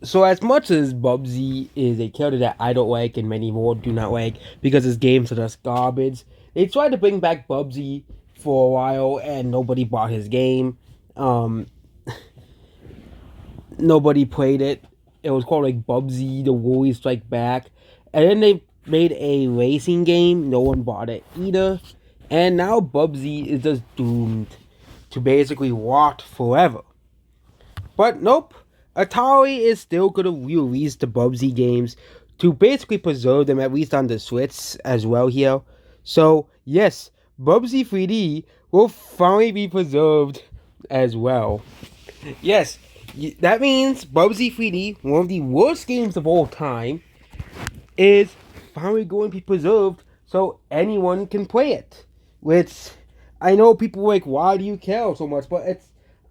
So as much as Bubsy is a character that I don't like and many more do not like because his games are just garbage, they tried to bring back Bubsy for a while and nobody bought his game. Um, Nobody played it. It was called like Bubsy the Woolly Strike Back, and then they made a racing game. No one bought it either, and now Bubsy is just doomed to basically rot forever. But nope, Atari is still gonna re-release the Bubsy games to basically preserve them at least on the Switch as well here. So yes, Bubsy 3D will finally be preserved as well. Yes, that means Bubsy 3D, one of the worst games of all time, is finally going to be preserved so anyone can play it. Which I know people are like, why do you care so much? But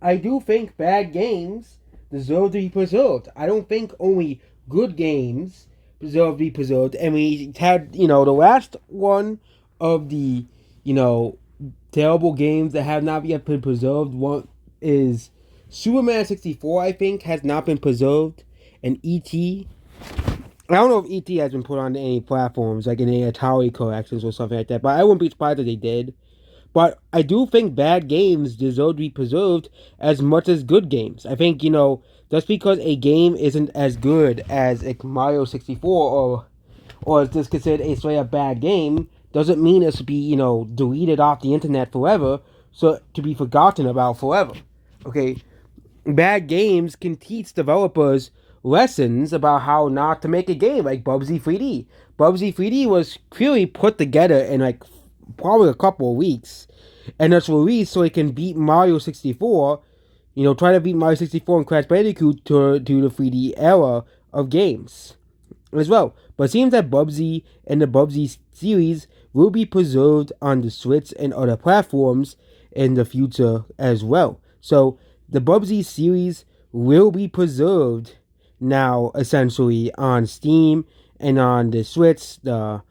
I do think bad games deserve to be preserved. I don't think only good games deserve to be preserved. And we had, the last one of the, you know, terrible games that have not yet been preserved. One is Superman 64, I think, has not been preserved. And E.T. I don't know if ET has been put on any platforms, like in any Atari collections or something like that, but I wouldn't be surprised if they did. But I do think bad games deserve to be preserved as much as good games. I think, just because a game isn't as good as like Mario 64 or is just considered a straight up bad game doesn't mean it should be, deleted off the internet forever, so to be forgotten about forever. Okay, bad games can teach developers lessons about how not to make a game, like Bubsy 3D. Bubsy 3D was clearly put together in like probably a couple of weeks, and it's released so it can beat Mario 64. Try to beat Mario 64 and Crash Bandicoot to the 3D era of games as well. But it seems that Bubsy and the Bubsy series will be preserved on the Switch and other platforms in the future as well. So the Bubsy series will be preserved now essentially on Steam and on the Switch, the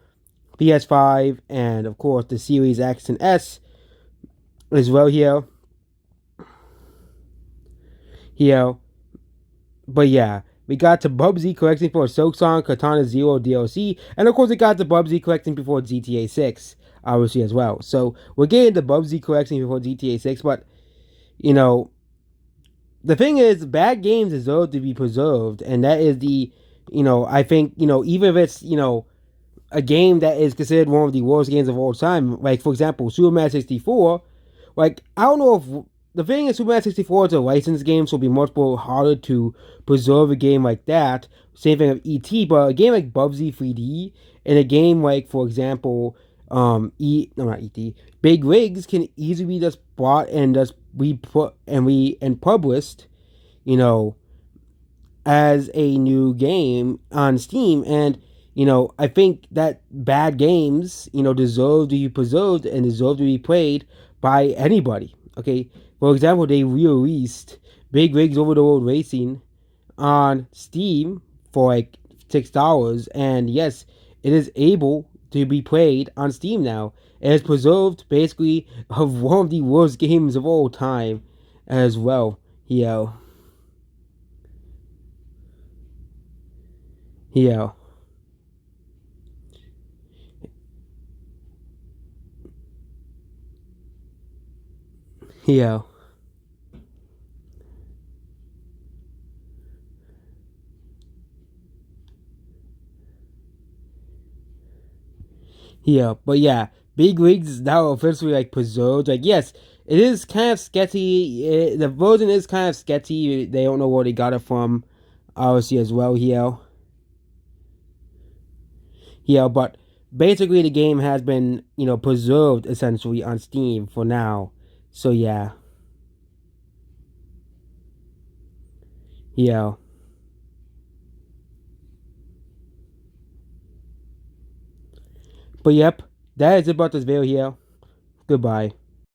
PS5, and of course the Series X and S as well here. Here, but yeah, we got the Bubsy collecting for Silk Song Katana Zero DLC, and of course we got the Bubsy collecting before GTA 6, obviously as well. So we're getting the Bubsy collecting before GTA 6, but you know, the thing is, bad games deserve to be preserved, and that is I think, even if it's, a game that is considered one of the worst games of all time, like, for example, Superman 64, like, I don't know if, the thing is, Superman 64 is a licensed game, so it'll be much more harder to preserve a game like that. Same thing with ET, but a game like Bubsy 3D, and a game like, for example, no, not ET, Big Rigs can easily be just bought and just and published, you know, as a new game on Steam. And, I think that bad games, deserve to be preserved and deserve to be played by anybody. Okay. For example, they re-released Big Rigs Over the Road Racing on Steam for like $6. And yes, it is able to be played on Steam now. It is preserved basically of one of the worst games of all time as well. Yeah. Yeah. Yeah. Yeah. But yeah, Big Leagues is now officially like preserved. Like, yes, it is kind of sketchy. The version is kind of sketchy. They don't know where they got it from, obviously, as well here. Yeah, but basically the game has been, preserved essentially on Steam for now. So yeah. Yeah. But yep, that is about this video here. Goodbye.